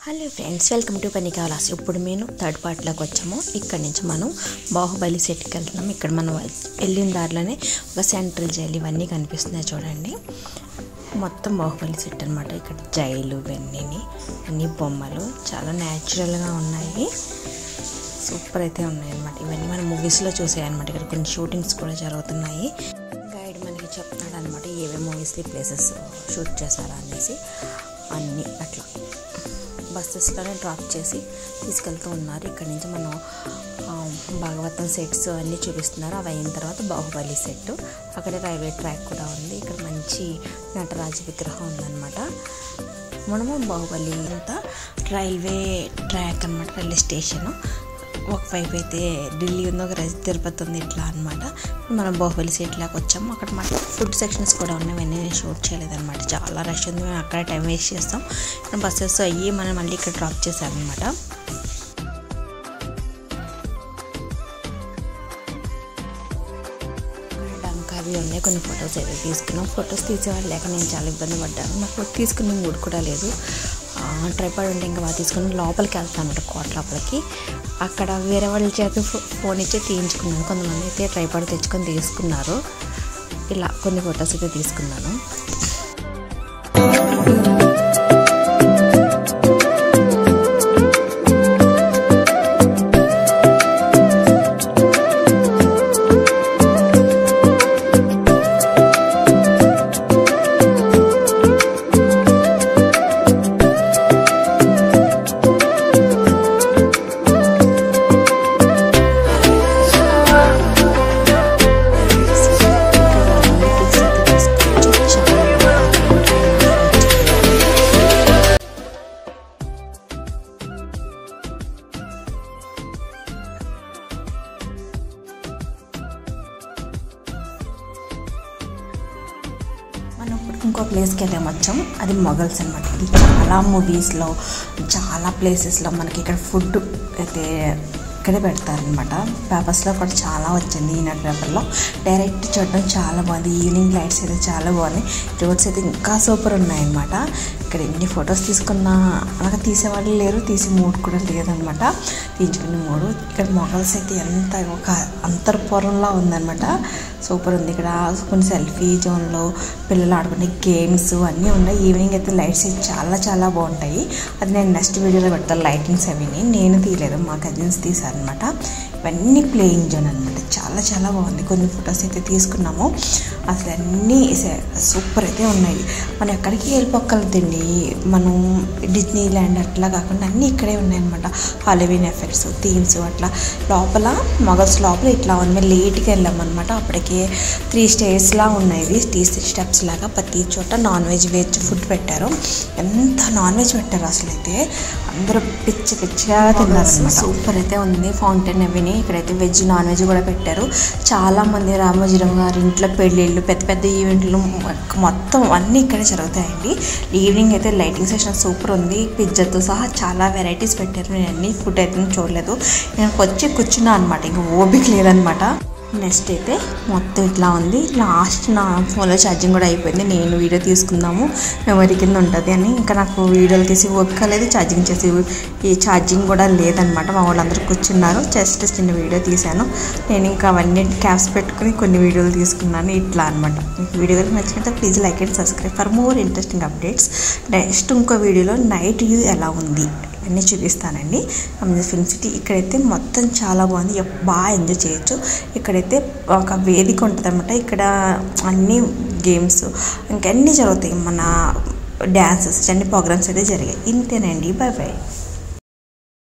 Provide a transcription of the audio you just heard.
Hello friends, welcome to Panika Vilas. ఇప్పుడు మేము third పార్ట్లోకి వచ్చాము. ఇక్కడ నుంచి మనం బాహుబలి సెట్కి వెళ్తున్నాం. ఇక్కడ మనం వెళ్ళిన దారిలోనే ఒక సెంట్రల్ జైలు ఇవన్నీ కనిపిస్తున్నాయి చూడండి. మొత్తం బాహుబలి సెట్ అనమాట. ఇక్కడ జైలు ఇవన్నీ అన్ని బొమ్మలు చాలా న్యాచురల్గా ఉన్నాయి. సూపర్ అయితే ఉన్నాయి అనమాట. ఇవన్నీ మనం మూవీస్లో చూసాయన్నమాట. ఇక్కడ కొన్ని షూటింగ్స్ కూడా జరుగుతున్నాయి. గైడ్ మనకి చెప్తున్నాడు అనమాట ఏవే మూవీస్లో ప్లేసెస్ షూట్ చేశారా అనేసి. అన్నీ అట్లా బస్సెస్లోనే డ్రాప్ చేసి తీసుకెళ్తూ ఉన్నారు. ఇక్కడ నుంచి మనం భాగవతం సెట్స్ అన్నీ చూపిస్తున్నారు. అవి అయిన తర్వాత బాహుబలి సెట్, అక్కడ రైల్వే ట్రాక్ కూడా ఉంది. ఇక్కడ మంచి నటరాజ విగ్రహం ఉందన్నమాట. మనము బాహుబలి అంతా రైల్వే ట్రాక్ అనమాట, రైల్వే స్టేషను. ఒకవైపు అయితే ఢిల్లీ ఉంది, ఒక రైలు తిరుపతి ఉంది, ఇట్లా అనమాట. మనం బాహుబలి సెట్ లాగా వచ్చాము. అక్కడ మాకు ఫుడ్ సెక్షన్స్ కూడా ఉన్నాయి. అవన్నీ నేను షూట్ చేయలేదన్నమాట. చాలా రష్ ఉంది. మేము అక్కడ టైం వేస్ట్ చేస్తాం. ఇక్కడ బస్సెస్ అయ్యి మనం మళ్ళీ ఇక్కడ డ్రాప్ చేశామన్నమాట. అవి ఉన్నాయి. కొన్ని ఫొటోస్ అయితే తీసుకున్నాం. ఫొటోస్ తీసేవాళ్ళు లేక నేను చాలా ఇబ్బంది పడ్డాను. నాకు తీసుకునే మూడ్ కూడా లేదు. ట్రైపాడ్ ఉంటే ఇంకా బాగా తీసుకుని లోపలికి వెళ్తాను అన్నమాట, కోట లోపలికి. అక్కడ వేరే వాళ్ళ చేత ఫోన్ ఇచ్చి తీయించుకున్నాను. కొంతమంది అయితే ట్రైపాడ్ తెచ్చుకొని తీసుకున్నారు. ఇలా కొన్ని ఫొటోస్ అయితే తీసుకున్నాను. మనం ఇప్పుడు ఇంకో ప్లేస్కి వెళ్ళాము వచ్చాం. అది మొఘల్స్ అనమాట. ఇది చాలా మూవీస్లో, చాలా ప్లేసెస్లో మనకి ఇక్కడ ఫుడ్ అయితే ఇక్కడే పెడతారనమాట. పేపర్స్లో కూడా చాలా వచ్చింది. ఈనాడు పేపర్లో డైరెక్ట్ చూడడం చాలా బాగుంది. ఈవినింగ్ లైట్స్ అయితే చాలా బాగున్నాయి. రోడ్స్ అయితే ఇంకా సూపర్ ఉన్నాయన్నమాట. ఇక్కడ ఎన్ని ఫొటోస్ తీసుకున్నా అలాగ తీసేవాళ్ళు లేరు, తీసే మూడు కూడా లేదనమాట. తీయించుకునే మూడు. ఇక్కడ మొఘల్స్ అయితే ఎంత ఒక అంతర్పురంలా ఉందన్నమాట. సూపర్ ఉంది. ఇక్కడ కొన్ని సెల్ఫీ జోన్లో పిల్లలు ఆడుకునే గేమ్స్ అన్నీ ఉన్నాయి. ఈవినింగ్ అయితే లైట్స్ అయితే చాలా చాలా బాగుంటాయి. అది నేను నెక్స్ట్ వీడియోలో పెడతాను. లైటింగ్స్ అవిని నేను తీయలేదు, మా కజిన్స్ తీశారనమాట. ఇవన్నీ ప్లేయింగ్ జోన్ అనమాట. చాలా చాలా బాగుంది. కొన్ని ఫొటోస్ అయితే తీసుకున్నాము. అసలు అన్నీ సూపర్ అయితే ఉన్నాయి. మనం ఎక్కడికి వెళ్ళిపోగలుగుతండి. మనం డిజ్నీ ల్యాండ్ అట్లా కాకుండా అన్నీ ఇక్కడే ఉన్నాయన్నమాట. హాలోవీన్ ఎఫెక్ట్స్, థీమ్స్ అట్లా. లోపల మొఘల్స్ లోపల ఇట్లా ఉంది. మేము లేట్గా వెళ్ళామన్నమాట. అప్పటికే 3 స్టేర్స్లా ఉన్నాయి. 3 స్టెప్స్ లాగా. ప్రతి చోట నాన్ వెజ్ ఫుడ్ పెట్టారు. ఎంత నాన్ వెజ్ పెట్టారు అసలు అయితే. అందరూ పిచ్చిగా తిన్నారనమాట. సూపర్ అయితే ఉంది. ఫౌంటైన్ అవిని ఇక్కడైతే వెజ్ నాన్ వెజ్ కూడా పెట్టారు. చాలామంది రామోజీరావు గారి ఇంట్లో పెళ్ళిళ్ళు, పెద్ద పెద్ద ఈవెంట్లు మొత్తం అన్నీ ఇక్కడే జరుగుతాయండి. ఈవినింగ్ అయితే లైటింగ్ సెషన్ సూపర్ ఉంది. పిజ్జాతో సహా చాలా వెరైటీస్ పెట్టారు. నేను అన్ని ఫుడ్ అయితే చూడలేదు. నేను వచ్చి కూర్చున్నా అనమాట. ఇంకా ఓపిక లేదనమాట. నెక్స్ట్ అయితే మొత్తం ఇట్లా ఉంది. లాస్ట్ నా ఫోన్లో ఛార్జింగ్ కూడా అయిపోయింది. నేను వీడియో తీసుకుందాము మెమరీ కింద ఉంటుంది అని ఇంకా నాకు వీడియోలు తీసి ఓపిక లేదు. ఛార్జింగ్ చేసి ఈ ఛార్జింగ్ కూడా లేదనమాట. మా వాళ్ళందరూ కూర్చున్నారు. జస్ట్ చిన్న వీడియో తీశాను. నేను ఇంకా అవన్నీ క్యాప్స్ పెట్టుకుని కొన్ని వీడియోలు తీసుకున్నాను. ఇట్లా అనమాట. వీడియో కనుక నచ్చినట్లయితే please like and subscribe for more interesting updates. Next ఇంకో వీడియోలో నైట్ వ్యూ ఎలా ఉంది అన్నీ చూపిస్తానండి. ఫిల్మ్ సిటీ ఇక్కడైతే మొత్తం చాలా బాగుంది. బాగా ఎంజాయ్ చేయొచ్చు. ఇక్కడైతే ఒక వేదిక ఉంటుంది అనమాట. ఇక్కడ అన్ని గేమ్స్ ఇంకన్నీ జరుగుతాయి. మన డ్యాన్సెస్ అన్ని ప్రోగ్రామ్స్ అయితే జరిగాయి. ఇంతేనండి. Bye bye.